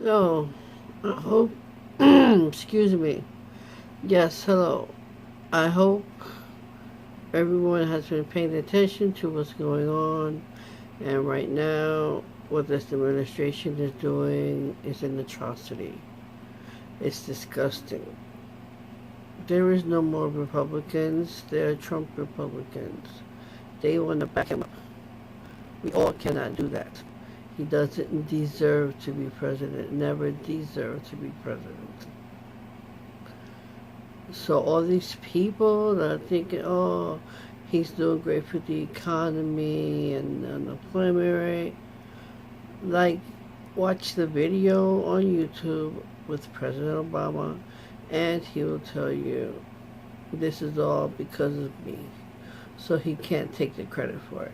So, I hope, excuse me. Yes, hello. I hope everyone has been paying attention to what's going on. And right now, what this administration is doing is an atrocity. It's disgusting. There is no more Republicans. There are Trump Republicans. They want to back him up. We all cannot do that. He doesn't deserve to be president. Never deserved to be president. So all these people that are thinking, oh, he's doing great for the economy and unemployment rate, like, watch the video on YouTube with President Obama, and he will tell you this is all because of me. So he can't take the credit for it.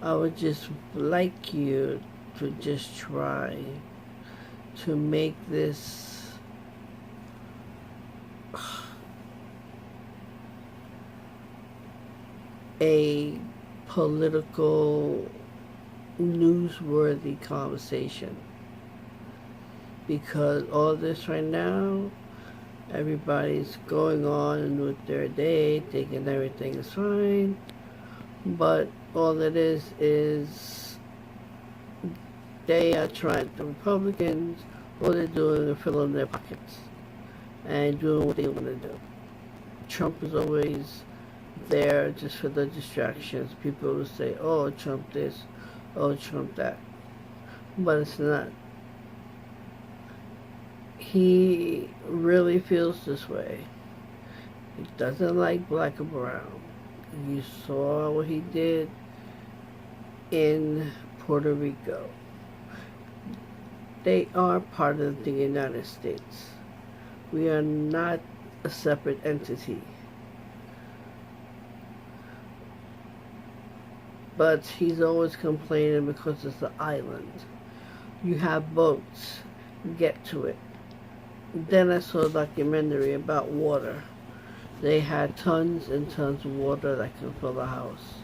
I would just like you to just try to make this a political, newsworthy conversation. Because all this right now, everybody's going on with their day, thinking everything is fine. But all it is they are trying, the Republicans, all they're doing is filling their pockets and doing what they want to do. Trump is always there just for the distractions. People will say, oh, Trump this, oh, Trump that. But it's not. He really feels this way. He doesn't like black and brown. You saw what he did in Puerto Rico. They are part of the United States. We are not a separate entity. But he's always complaining because it's an island. You have boats. Get to it. Then I saw a documentary about water. They had tons and tons of water that could fill a house.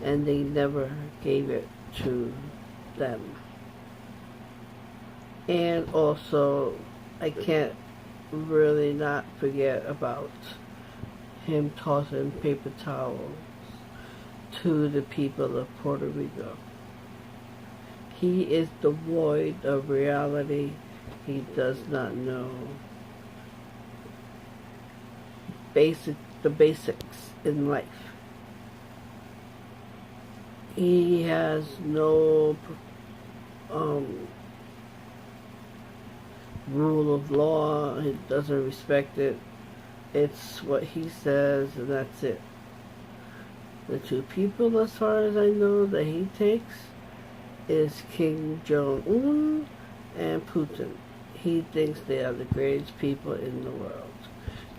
And they never gave it to them. And also, I can't really not forget about him tossing paper towels to the people of Puerto Rico. He is devoid of reality. He does not know the basics in life. He has no rule of law. He doesn't respect it. It's what he says, and that's it. The two people, as far as I know, that he takes is Kim Jong-un and Putin. He thinks they are the greatest people in the world.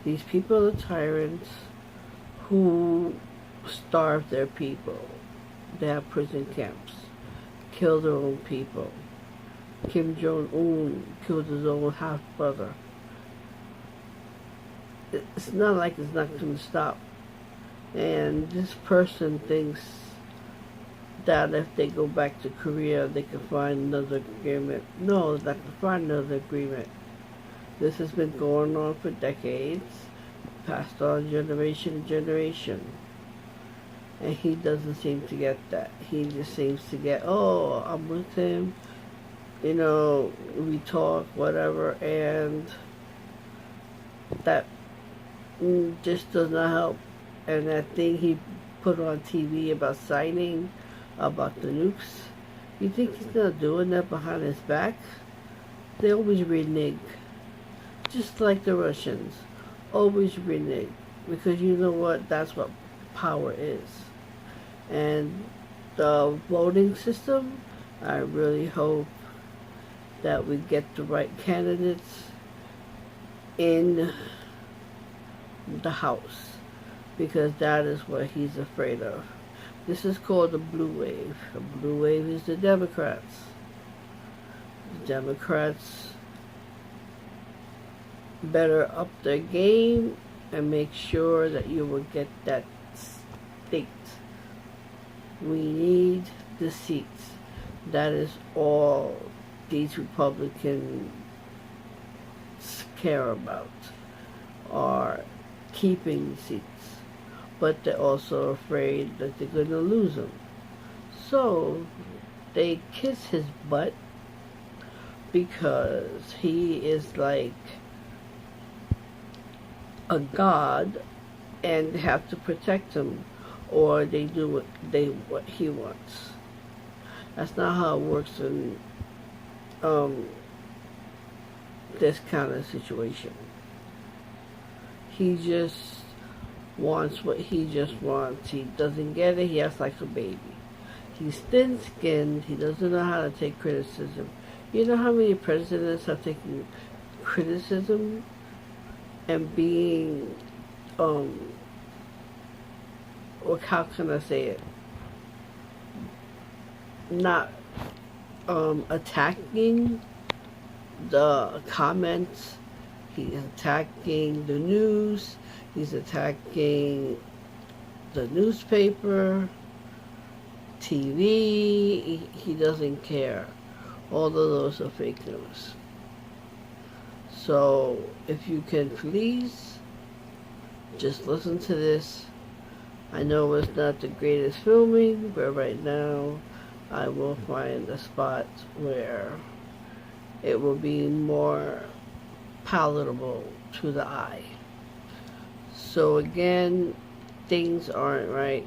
These people are tyrants who starve their people. They have prison camps, kill their own people. Kim Jong-un killed his own half-brother. It's not like it's not going to stop. And this person thinks that if they go back to Korea, they can find another agreement. No, they're not going to find another agreement. This has been going on for decades, passed on generation to generation. And he doesn't seem to get that. He just seems to get, oh, I'm with him. You know, we talk, whatever, and that just does not help. And that thing he put on TV about signing, about the nukes, you think he's not doing that behind his back? They always renege. Just like the Russians. Always renege. Because you know what? That's what power is. And the voting system, I really hope that we get the right candidates in the House. Because that is what he's afraid of. This is called the blue wave. The blue wave is the Democrats. The Democrats better up their game and make sure that you will get that state. We need the seats. That is all these Republicans care about are keeping seats, but they're also afraid that they're going to lose them. So they kiss his butt because he is like a god and have to protect him, or they do what he wants. That's not how it works in this kind of situation. He just wants what he just wants. He doesn't get it. He acts like a baby. He's thin-skinned. He doesn't know how to take criticism. You know how many presidents have taken criticism and being, or how can I say it? Not attacking the comments. He's attacking the news. He's attacking the newspaper, TV. He doesn't care. All of those are fake news. So if you can please just listen to this. I know it's not the greatest filming, but right now I will find a spot where it will be more palatable to the eye. So again, things aren't right.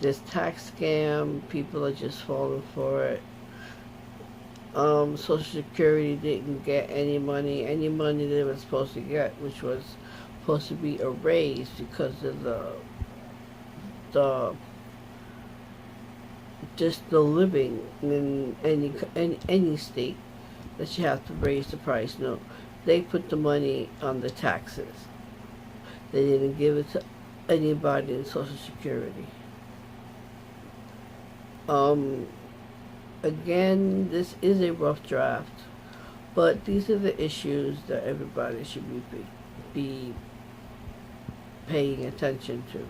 This tax scam, people are just falling for it. Social Security didn't get any money they were supposed to get, which was supposed to be a raise because of just the living in any state, that you have to raise the price. No, they put the money on the taxes. They didn't give it to anybody in Social Security. Again, this is a rough draft, but these are the issues that everybody should be paying attention to.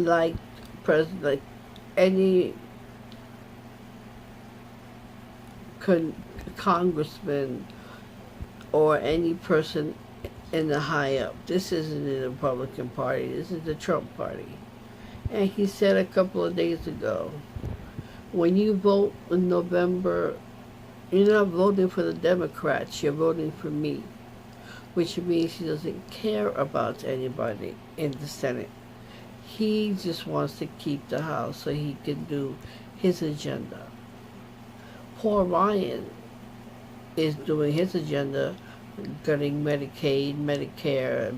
Like any congressman or any person in the high up. This isn't the Republican Party. This is the Trump Party. And he said a couple of days ago, when you vote in November, you're not voting for the Democrats, you're voting for me. Which means he doesn't care about anybody in the Senate. He just wants to keep the House so he can do his agenda. Paul Ryan is doing his agenda, getting Medicaid, Medicare,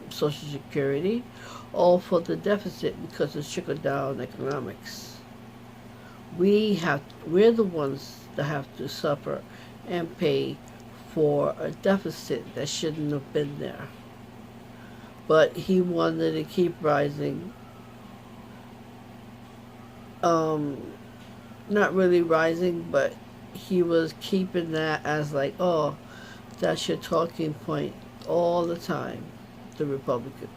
Social Security, all for the deficit because of trickle-down economics. We're the ones that have to suffer and pay for a deficit that shouldn't have been there. But he wanted to keep rising. Not really rising, but he was keeping that as like, oh, that's your talking point all the time, the Republican.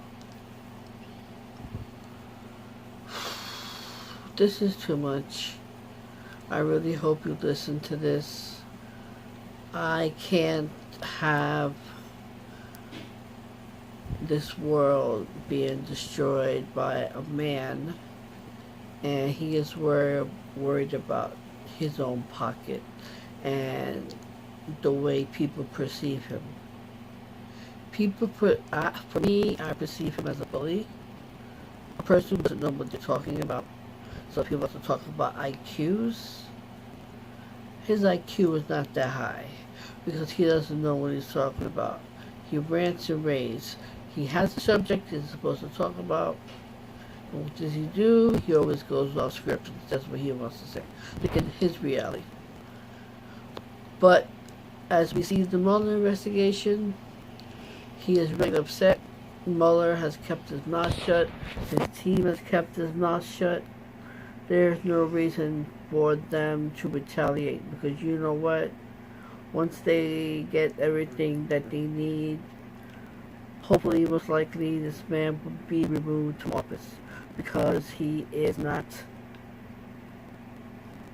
This is too much. I really hope you listen to this. I can't have this world being destroyed by a man, and he is worried about his own pocket and the way people perceive him. For me, I perceive him as a bully, a person who doesn't know what they're talking about. So people have to talk about IQs. His IQ is not that high because he doesn't know what he's talking about. He rants and raves. He has a subject he's supposed to talk about. And what does he do? He always goes off script and says what he wants to say. Look at his reality. But as we see the Mueller investigation, he is really upset. Mueller has kept his mouth shut. His team has kept his mouth shut. There's no reason for them to retaliate because you know what? Once they get everything that they need, hopefully, most likely, this man will be removed from office because he is not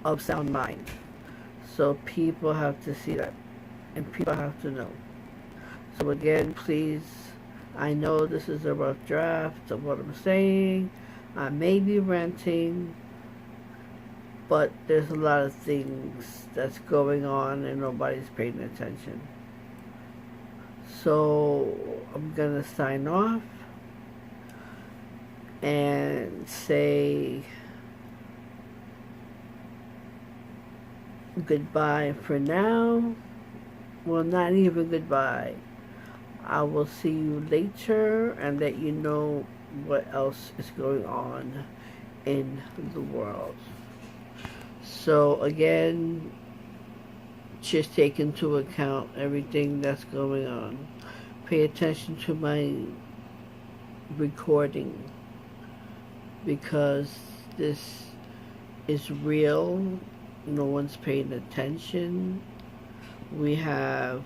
of sound mind. So people have to see that, and people have to know. So again, please, I know this is a rough draft of what I'm saying. I may be ranting, but there's a lot of things that's going on and nobody's paying attention. So I'm gonna sign off and say goodbye for now. Well, not even goodbye. I will see you later and let you know what else is going on in the world. So again, just take into account everything that's going on. Pay attention to my recording, because this is real. No one's paying attention. We have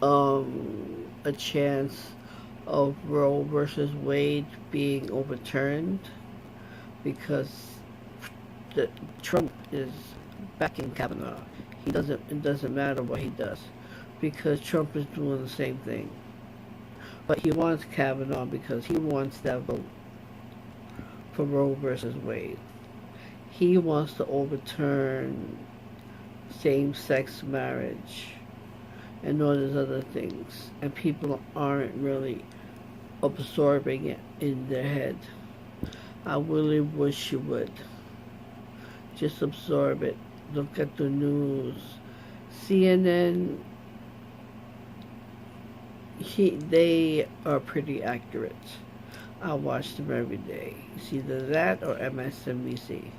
a chance of Roe versus Wade being overturned, because Trump is backing Kavanaugh. It doesn't matter what he does, because Trump is doing the same thing. But he wants Kavanaugh because he wants that vote for Roe versus Wade. He wants to overturn same-sex marriage and all these other things, and people aren't really absorbing it in their head. I really wish you would. Just absorb it. Look at the news. CNN, they are pretty accurate. I watch them every day. It's either that or MSNBC.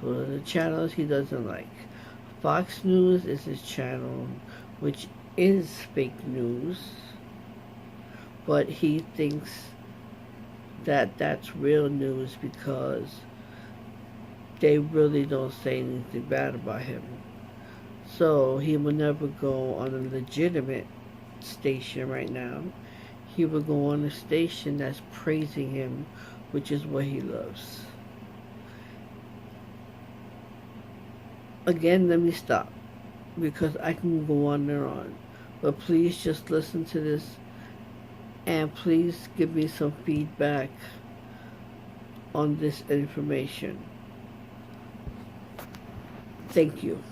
Those are the channels he doesn't like. Fox News is his channel, which is fake news, but he thinks that that's real news because they really don't say anything bad about him. So he will never go on a legitimate station right now. He will go on a station that's praising him, which is what he loves. Again, let me stop, because I can go on and on. But please just listen to this, and please give me some feedback on this information. Thank you.